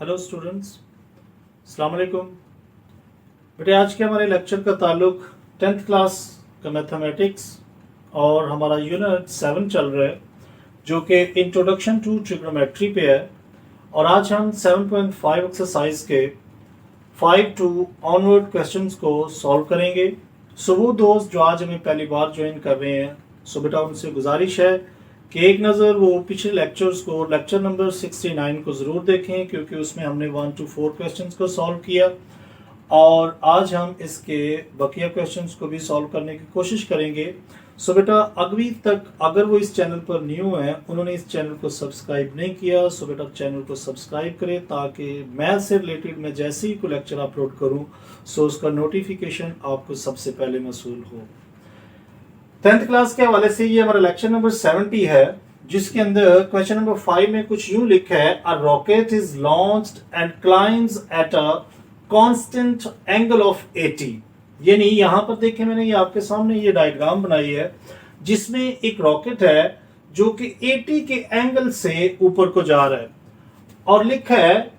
Hello students, अस्सलाम वालेकुम। बेटे आज के हमारे लेक्चर का ताल्लुक 10th क्लास का मैथमेटिक्स और हमारा यूनिट 7 चल रहा है जो कि इंट्रोडक्शन टू ट्रिग्नोमेट्री पे है। और आज हम 7.5 एक्सरसाइज के 5 टू ऑनवर्ड क्वेश्चंस को सॉल्व करेंगे। सो वो दोस्त जो आज हमें पहली बार ज्वाइन कर रहे हैं, सो बेटा उनसे गुजारिश है कि एक नज़र वो पिछले लेक्चर्स को, लेक्चर नंबर 69 को ज़रूर देखें क्योंकि उसमें हमने 1 to 4 क्वेश्चंस को सॉल्व किया और आज हम इसके बकिया क्वेश्चंस को भी सॉल्व करने की कोशिश करेंगे। सो बेटा अभी तक अगर वो इस चैनल पर न्यू है, उन्होंने इस चैनल को सब्सक्राइब नहीं किया, सो बेटा चैनल को सब्सक्राइब करें ताकि मैथ से रिलेटेड मैं जैसे ही कोई लेक्चर अपलोड करूं सो उसका नोटिफिकेशन आपको सबसे पहले मसूल हो। 10th क्लास के हवाले से ये हमारा लेक्चर नंबर 70 है जिसके अंदर क्वेश्चन नंबर 5 में कुछ यूं लिखा है, a rocket is launched and climbs at a constant angle of 80। यानी यहां पर देखें मैंने ये आपके सामने ये डायग्राम बनाई है जिसमें एक रॉकेट है जो कि 80 के एंगल से ऊपर को जा रहा है और लिखा है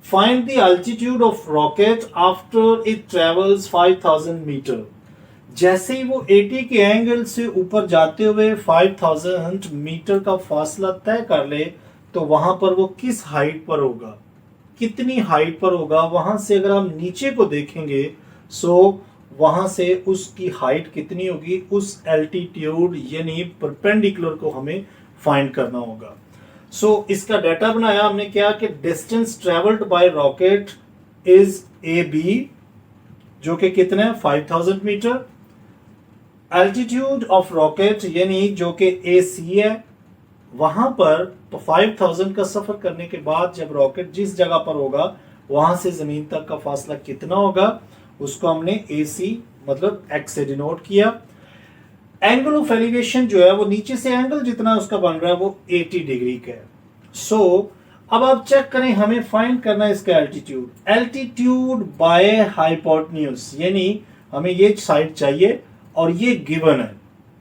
find the altitude of rocket after it travels 5000 metre. जैसे ही वो 80 के एंगल से ऊपर जाते हुए 5000 मीटर का फासला तय कर ले तो वहां पर वो किस हाइट पर होगा, कितनी हाइट पर होगा। वहां से अगर हम नीचे को देखेंगे सो वहां से उसकी हाइट कितनी होगी, उस एल्टीट्यूड यानी परपेंडिकुलर को हमें फाइंड करना होगा। सो इसका डाटा बनाया हमने क्या कि distance travelled by rocket is A B जो कि कितना है 5000 मीटर। एल्टीट्यूड ऑफ रॉकेट यानी जो कि AC है, वहां पर तो 5000 का सफर करने के बाद जब रॉकेट जिस जगह पर होगा वहां से जमीन तक का फासला कितना होगा उसको हमने AC मतलब x से डिनोट किया। एंगल ऑफ एलिवेशन जो है वो नीचे से एंगल जितना उसका बन रहा है वो 80 डिग्री का है। सो अब आप चेक करें, हमें फाइंड करना है इसका एल्टीट्यूड, एल्टीट्यूड बाय हाइपोटेन्यूज यानी हमें ये साइड चाहिए और ये गिवन है।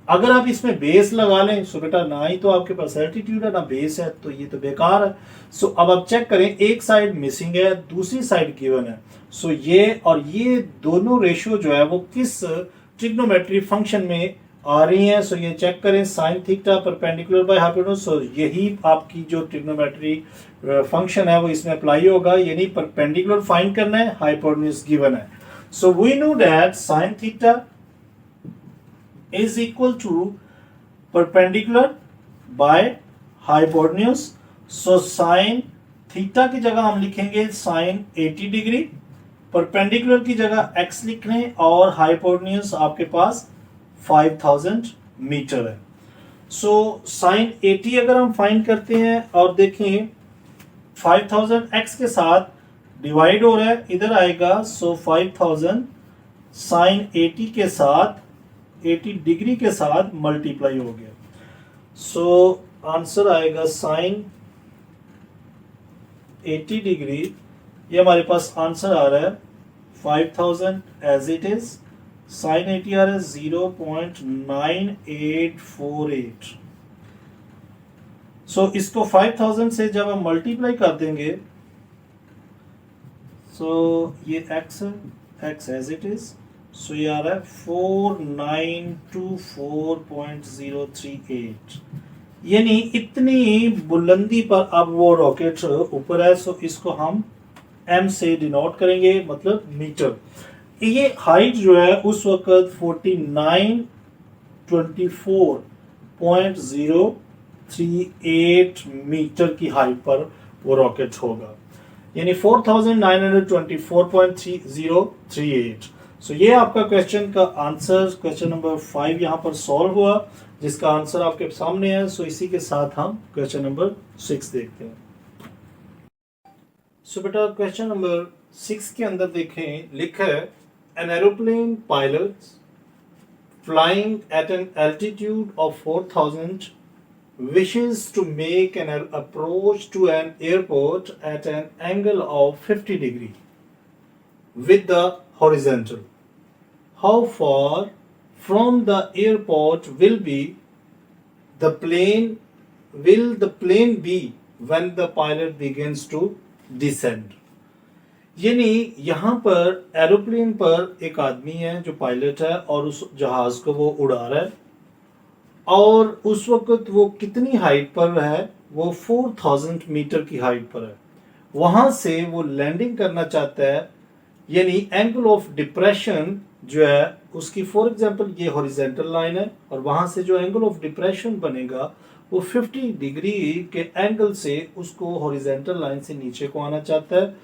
अगर आप इसमें बेस लगा लें सो बेटा ना ही तो आपके पास एल्टीट्यूड है ना बेस है, तो ये तो बेकार है। सो अब आप चेक करें, एक साइड मिसिंग है दूसरी साइड गिवन है। सो ये और ये दोनों रेशियो जो है वो किस ट्रिग्नोमेट्री फंक्शन में आ रही हैं। सो ये चेक करें, sine theta perpendicular by hypotenuse. So यही आपकी जो ट्रिग्नोमेट्री फंक्शन है वो इसमें अप्लाई होगा, यानी परपेंडिकुलर फाइंड करना है, हाइपोटेन्यूज गिवन है। So we know that sine theta is equal to perpendicular by hypotenuse। so sin theta की जगह हम लिखेंगे sin 80 डिग्री, परपेंडिकुलर की जगह x लिख लें और हाइपोटेन्यूज आपके पास 5000 मीटर है। सो sin 80 अगर हम फाइंड करते हैं और देखें 5000 x के साथ डिवाइड हो रहा है, इधर आएगा। सो 5000 sin 80 के साथ 80 डिग्री के साथ मल्टीप्लाई हो गया। सो आंसर आएगा साइन 80 डिग्री, ये हमारे पास आंसर आ रहा है 5000 एज इट इज, साइन 80 आ रहा है 0.9848। सो इसको 5000 से जब हम मल्टीप्लाई कर देंगे सो ये x है, x एज इट इज। सो ये आ रहा है 4924.038, यानी इतनी बुलंदी पर अब वो रॉकेट ऊपर है। सो इसको हम m से डिनोट करेंगे, मतलब मीटर। ये हाइट जो है उस वक्त 4924.038 मीटर की हाइट पर वो रॉकेट होगा, यानी 4924.3038। सो ये आपका क्वेश्चन का आंसर, क्वेश्चन नंबर 5 यहाँ पर सॉल्व हुआ जिसका आंसर आपके सामने है। सो इसी के साथ हम क्वेश्चन नंबर 6 देखते हैं। सो बेटा क्वेश्चन नंबर 6 के अंदर देखें, लिखा है an aeroplane pilot flying eight an altitude of 4000 wishes to make an approach to an airport at an angle of 50 degree with the horizontal. How far from the airport will the plane be when the pilot begins to descend. यानी यहाँ पर aeroplane पर एक आदमी है जो pilot है और उस जहाज को वो उड़ा रहा है, और उस वक्त वो कितनी हाइट पर है, वो 4000 मीटर की हाइट पर है। वहां से वो लैंडिंग करना चाहता है, यानी एंगल ऑफ डिप्रेशन जो है उसकी, फॉर एग्जांपल ये हॉरिजेंटल लाइन है और वहां से जो एंगल ऑफ डिप्रेशन बनेगा वो 50 डिग्री के एंगल से उसको हॉरिजेंटल लाइन से नीचे को आना चाहता है।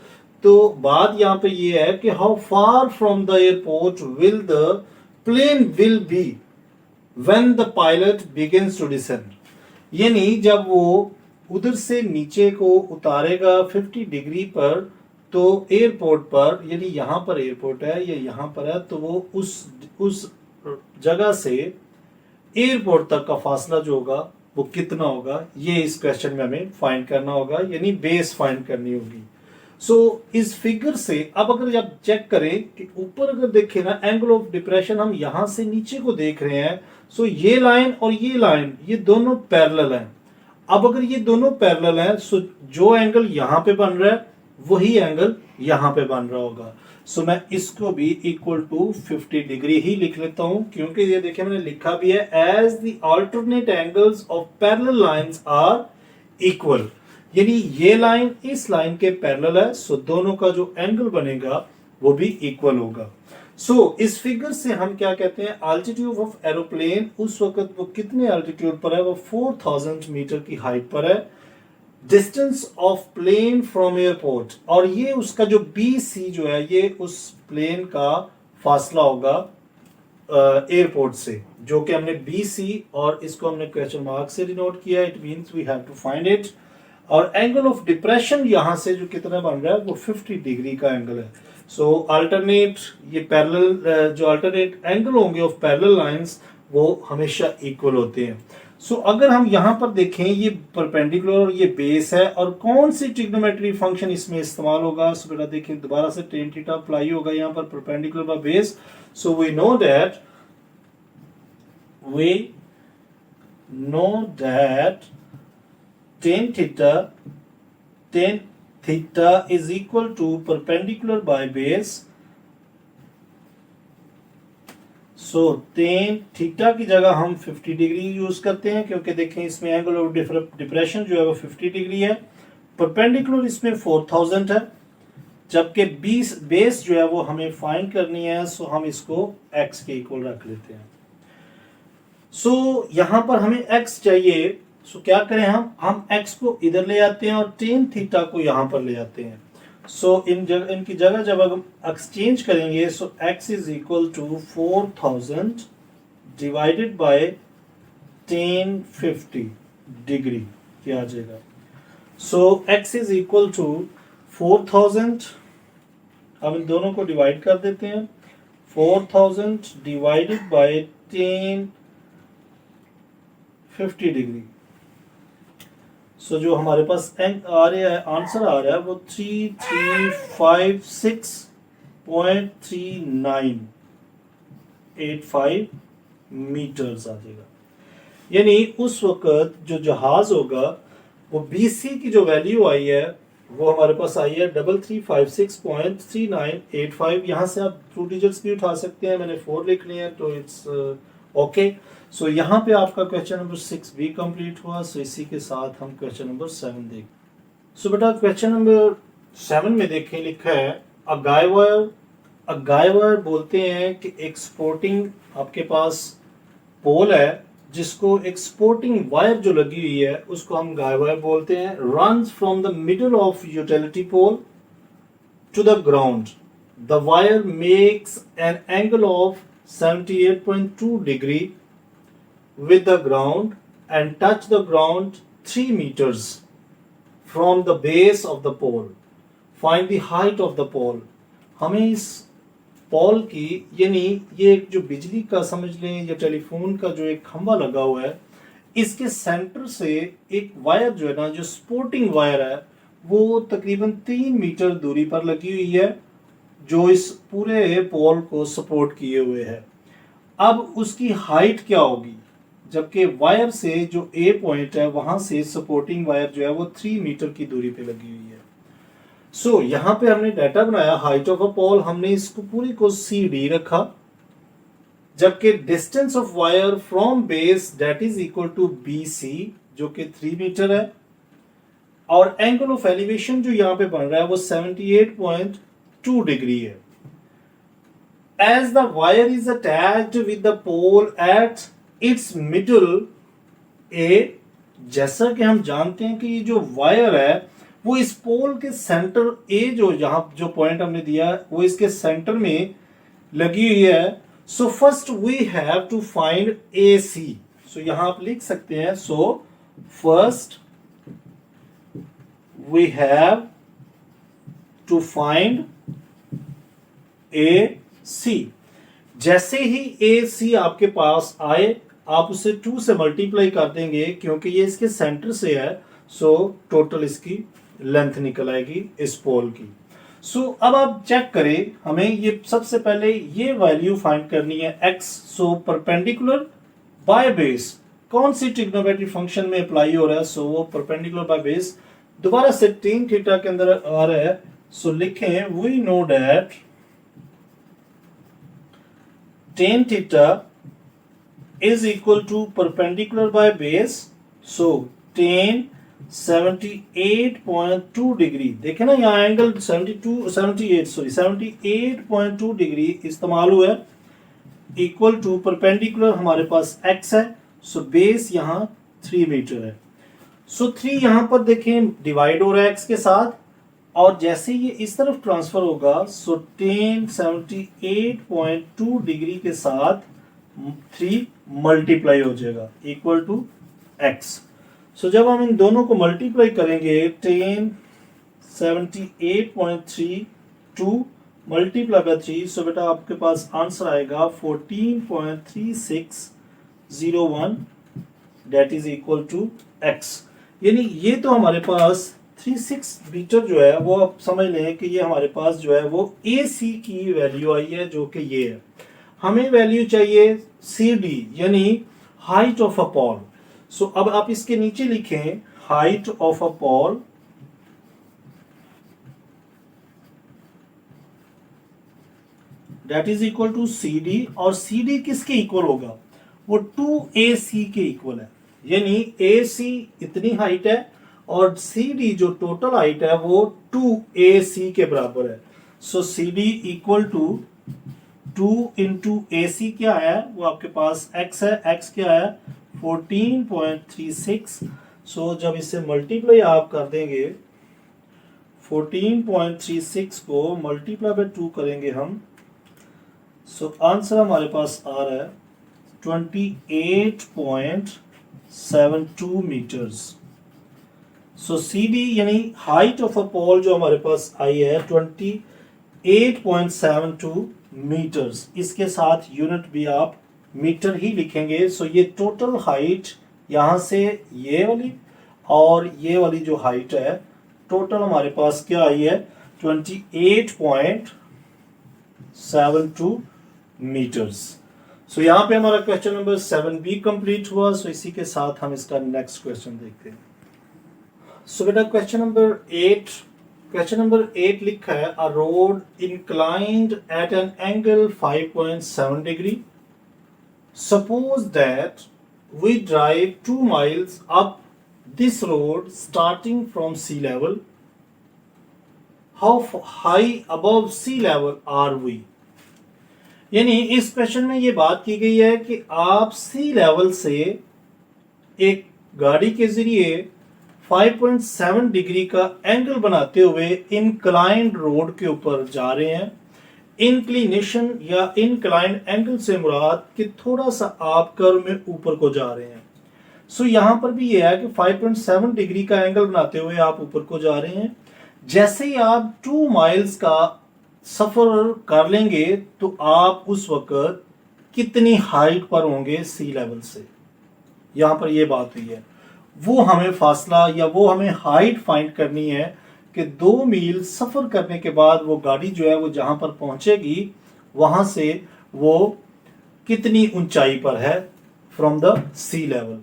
तो बात यहाँ पे ये है कि how far from the airport will the plane will be when the pilot begins to descend. यानी जब वो उधर से नीचे को उतारेगा 50 डिग्री पर, तो एयरपोर्ट पर, यानी यहाँ पर एयरपोर्ट है या यहाँ पर है, तो वो उस जगह से एयरपोर्ट तक का फासला जो होगा वो कितना होगा, ये इस क्वेश्चन में हमें फाइंड करना होगा, यानी बेस फाइंड करनी होगी। इस फिगर से अब अगर आप चेक करें कि ऊपर अगर देखें ना, एंगल ऑफ डिप्रेशन हम यहां से नीचे को देख रहे हैं, ये लाइन और ये लाइन ये दोनों पैरेलल हैं। अब अगर ये दोनों पैरेलल हैं, जो एंगल यहां पे बन रहा है वही एंगल यहां पे बन रहा होगा। मैं इसको भी इक्वल टू 50 डिग्री ही लिख लेता हूं, क्योंकि ये देखिए मैंने लिखा भी है, as the alternate angles of parallel lines are equal. यानी ये लाइन इस लाइन के पैरेलल है, दोनों का जो एंगल बनेगा वो भी इक्वल होगा। इस फिगर से हम क्या कहते हैं, अल्टीट्यूड ऑफ एरोप्लेन उस वक्त वो कितने अल्टीट्यूड पर है, वो 4000 मीटर की हाइट पर है। Distance of plane from airport, और ये उसका जो BC जो है ये उस प्लेन का फासला होगा एयरपोर्ट से, जो कि हमने BC और इसको हमने क्वेश्चन मार्क से डिनोट किया, it means we have to find it. और एंगल ऑफ डिप्रेशन यहां से जो कितना बन रहा है वो 50 डिग्री का एंगल है। अल्टरनेट ये पैरेलल जो अल्टरनेट एंगल होंगे ऑफ पैरेलल लाइंस वो हमेशा इक्वल होते हैं। अगर हम यहां पर देखें, ये परपेंडिकुलर और ये बेस है, और कौन सी ट्रिग्नोमेट्री फंक्शन इसमें इस्तेमाल होगा, बेटा देखिए दोबारा से tan थीटा अप्लाई होगा यहां पर perpendicular by base. We know that tan theta is equal to perpendicular by base. tan theta की जगह हम 50 डिग्री यूज करते हैं, क्योंकि देखें इसमें एंगल ऑफ डिप्रेशन जो है वो 50 डिग्री है, परपेंडिकुलर इसमें 4000 है, जबकि बेस जो है वो हमें फाइंड करनी है, हम इसको x के इक्वल रख लेते हैं। यहां पर हमें x चाहिए, क्या करें, हम x को इधर ले आते हैं और tan थीटा को यहां पर ले आते हैं। इनकी जगह जब हम एक्सचेंज करेंगे, x is equal to 4000 divided by tan 50 degree क्या आ जाएगा। x इज इक्वल टू 4000, अब इन दोनों को डिवाइड कर देते हैं, 4000 डिवाइडेड बाय tan 50 डिग्री। जो हमारे पास आंसर आ रहा है वो 3356.3985 मीटर्स आ जाएगा। यानी उस वक्त जो जहाज होगा वो BC की जो वैल्यू आई है वो हमारे पास आई है 3356.3985। यहां से आप 2 डिजिट्स भी उठा सकते हैं, मैंने 4 लिख लिए हैं, तो इट्स ओके। यहाँ पे आपका क्वेश्चन नंबर 6 भी कंप्लीट हुआ। इसी के साथ हम क्वेश्चन नंबर 7 देखें। बेटा क्वेश्चन नंबर 7 में देखें, लिखा है अ गाय वायर बोलते हैं कि एक सपोर्टिंग आपके पास पोल है, जिसको एक सपोर्टिंग वायर जो लगी हुई है उसको हम गाय वायर बोलते हैं। Runs from the middle of utility pole to the ground. The wire makes an angle of 78.2 degree with the ground and touch the ground 3 meters from the base of the pole. Find the height of the pole. हमें इस पोल की, यानी ये एक जो बिजली का समझ लें या टेलीफोन का जो एक खंभा लगा हुआ है, इसके सेंटर से एक वायर जो है ना, जो सपोर्टिंग वायर है, वो तकरीबन 3 मीटर दूरी पर लगी हुई है, जो इस पूरे पोल को सपोर्ट किए हुए है। अब उसकी हाइट क्या होगी, जबकि वायर से जो A पॉइंट है वहां से सपोर्टिंग वायर जो है वो 3 मीटर की दूरी पे लगी हुई है। सो यहां पे हमने डाटा बनाया हाइट ऑफ अ पोल, हमने इसको पूरी को CD रखा, जबकि distance of wire from base that is equal to BC जो कि 3 मीटर है, और एंगल ऑफ एलिवेशन जो यहां पे बन रहा है वो 78.2 डिग्री है। As the wire is attached with the pole at its middle A, जैसा कि हम जानते हैं कि ये जो वायर है वो इस पोल के सेंटर A जो यहां जो पॉइंट हमने दिया वो इसके सेंटर में लगी हुई है। So first we have to find AC। So यहां आप लिख सकते हैं, so first we have to find AC। जैसे ही AC आपके पास आए आप उसे 2 से मल्टीप्लाई कर देंगे क्योंकि ये इसके सेंटर से है, सो टोटल इसकी लेंथ निकल आएगी इस पोल की। सो अब आप चेक करें, हमें ये सबसे पहले ये वैल्यू फाइंड करनी है x। So perpendicular by base कौन सी ट्रिग्नोमेट्रिक फंक्शन में अप्लाई हो रहा है, सो वो परपेंडिकुलर बाय बेस दोबारा से tan थीटा के अंदर आ रहा है। सो लिखें we know that tan theta is equal to perpendicular by base, so tan 78.2 degree. देखें ना यहाँ एंगल 78.2 डिग्री इस्तेमाल हुआ है, इक्वल टू परपेंडिकुलर हमारे पास x है, सो बेस यहाँ 3 मीटर है। सो 3 यहाँ पर देखें डिवाइड हो रहा है x के साथ, और जैसे ये इस तरफ ट्रांसफर होगा सो tan 78.2 डिग्री के साथ 3 मल्टीप्लाई हो जाएगा इक्वल टू x। सो जब हम इन दोनों को मल्टीप्लाई करेंगे tan 78.3 2 मल्टीप्लाई बाय 3, सो बेटा आपके पास आंसर आएगा 14.3601 that is equal to x। यानी ये तो हमारे पास 36 मीटर जो है वो आप समझ लें कि ये हमारे पास जो है वो AC की वैल्यू आई है जो कि ये है। हमें वैल्यू चाहिए CD यानी हाइट ऑफ अ पोल। सो अब आप इसके नीचे लिखें height of a pole that is equal to CD, और CD किसके इक्वल होगा, वो 2AC के इक्वल है। यानी AC इतनी हाइट है और CD जो टोटल हाइट है वो 2AC के बराबर है। So CD equal to 2 into AC क्या है, वो आपके पास x है, x क्या है 14.36। सो जब इसे मल्टीप्लाई आप कर देंगे 14.36 को मल्टीप्लाई बाय 2 करेंगे हम, सो आंसर हमारे पास आ रहा है 28.72 मीटर्स। सो CD यानी हाइट ऑफ अ पोल जो हमारे पास आई है 28.72 मीटर्स। इसके साथ यूनिट भी आप मीटर ही लिखेंगे। सो ये टोटल हाइट यहां से ये वाली और ये वाली जो हाइट है टोटल हमारे पास क्या आई है 28.72 मीटर्स। सो यहाँ पे हमारा क्वेश्चन नंबर 7B कंप्लीट हुआ। सो इसी के साथ हम इसका नेक्स्ट क्वेश्चन देखते हैं। सो बेटा क्वेश्चन नंबर 8 लिखा है a road inclined at an angle 5.7 degree. Suppose that we drive 2 miles up this road starting from sea level. How high above sea level are we. यानी इस क्वेश्चन में ये बात की गई है कि आप सी लेवल से एक गाड़ी के जरिए 5.7 डिग्री का एंगल बनाते हुए इंक्लाइंड रोड के ऊपर जा रहे हैं। इंक्लिनेशन या इंक्लाइंड एंगल से मुराद कि थोड़ा सा आप कर्व में ऊपर को जा रहे हैं। सो यहां पर भी यह है कि 5.7 डिग्री का एंगल बनाते हुए आप ऊपर को जा रहे हैं। जैसे ही आप 2 miles का सफर कर लेंगे तो आप उस वक्त कितनी हाइट पर होंगे सी लेवल से, यहां पर यह बात हुई है। वो हमें फासला या वो हमें हाइट फाइंड करनी है कि 2 मील सफर करने के बाद वो गाड़ी जो है वो जहां पर पहुंचेगी वहां से वो कितनी ऊंचाई पर है फ्रॉम द सी लेवल।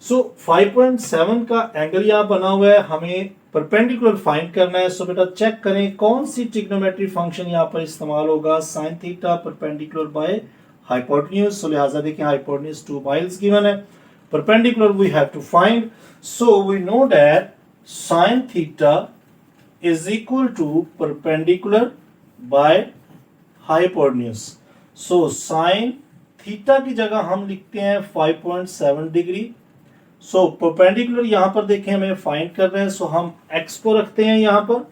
सो 5.7 का एंगल यहां बना हुआ है, हमें परपेंडिकुलर फाइंड करना है। सो बेटा चेक करें कौन सी ट्रिग्नोमेट्री फंक्शन यहाँ पर इस्तेमाल होगा, sine theta perpendicular by hypotenuse. So लिहाजा देखें हाइपोटेन्यूज 2 माइल्स गिवन है, perpendicular we have to find. So we know that sine theta is equal to perpendicular by hypotenuse. So sine theta की जगह हम लिखते हैं 5.7 डिग्री। सो परपेंडिकुलर यहां पर देखें हमें फाइंड कर रहे हैं, सो हम x को रखते हैं यहां पर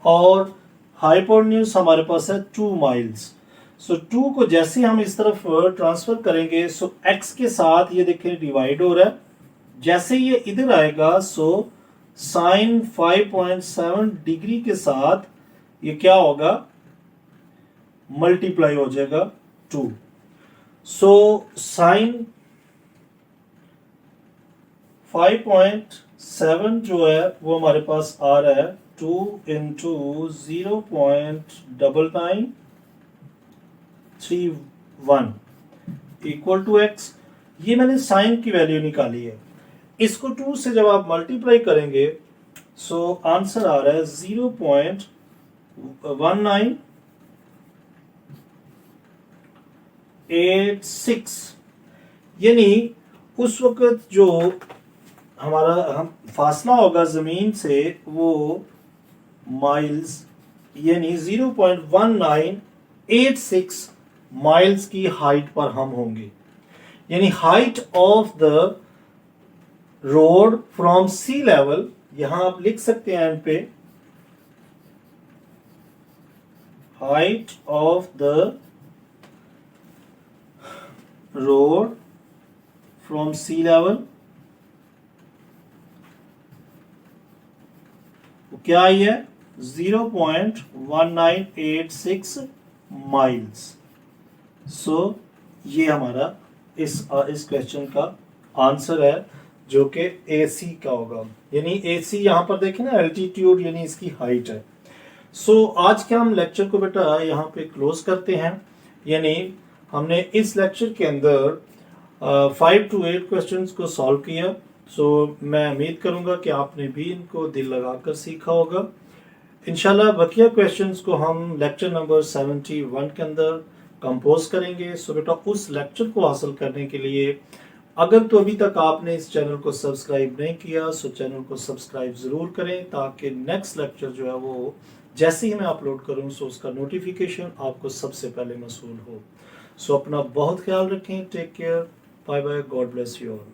और हाइपोटेन्यूज हमारे पास है 2 माइल्स। सो 2 को जैसे हम इस तरफ ट्रांसफर करेंगे सो x के साथ ये देखें डिवाइड हो रहा है, जैसे ये इधर आएगा सो साइन 5.7 डिग्री के साथ ये क्या होगा, मल्टीप्लाई हो जाएगा 2। सो साइन 5.7 जो है वो हमारे पास आ रहा है 2 इंटू 0.9931 इक्वल टू x। ये मैंने साइन की वैल्यू निकाली है, इसको 2 से जब आप मल्टीप्लाई करेंगे सो आंसर आ रहा है 0.1986। यानी उस वक्त जो हमारा हम फासला होगा जमीन से वो माइल्स यानी 0.1986 माइल्स की हाइट पर हम होंगे। यानी height of the road from sea level, यहां आप लिख सकते हैं एंड पे height of the road from sea level क्या आई है 0.1986 माइल्स। सो ये हमारा इस क्वेश्चन का आंसर है जो कि AC का होगा। यानी AC यहां पर देखें ना एल्टीट्यूड यानी इसकी हाइट है। सो आज के हम लेक्चर को बेटा यहाँ पे क्लोज करते हैं। यानी हमने इस लेक्चर के अंदर 5 to 8 क्वेश्चंस को सॉल्व किया। सो मैं उम्मीद करूंगा कि आपने भी इनको दिल लगाकर सीखा होगा। इंशाल्लाह बकिया क्वेश्चंस को हम लेक्चर नंबर 71 के अंदर कंपोज करेंगे। सो बेटा उस लेक्चर को हासिल करने के लिए अगर तो अभी तक आपने इस चैनल को सब्सक्राइब नहीं किया सो चैनल को सब्सक्राइब ज़रूर करें ताकि नेक्स्ट लेक्चर जो है वो जैसे ही मैं अपलोड करूं सो उसका नोटिफिकेशन आपको सबसे पहले मौसूल हो। सो अपना बहुत ख्याल रखें, take care, bye bye, God bless you all.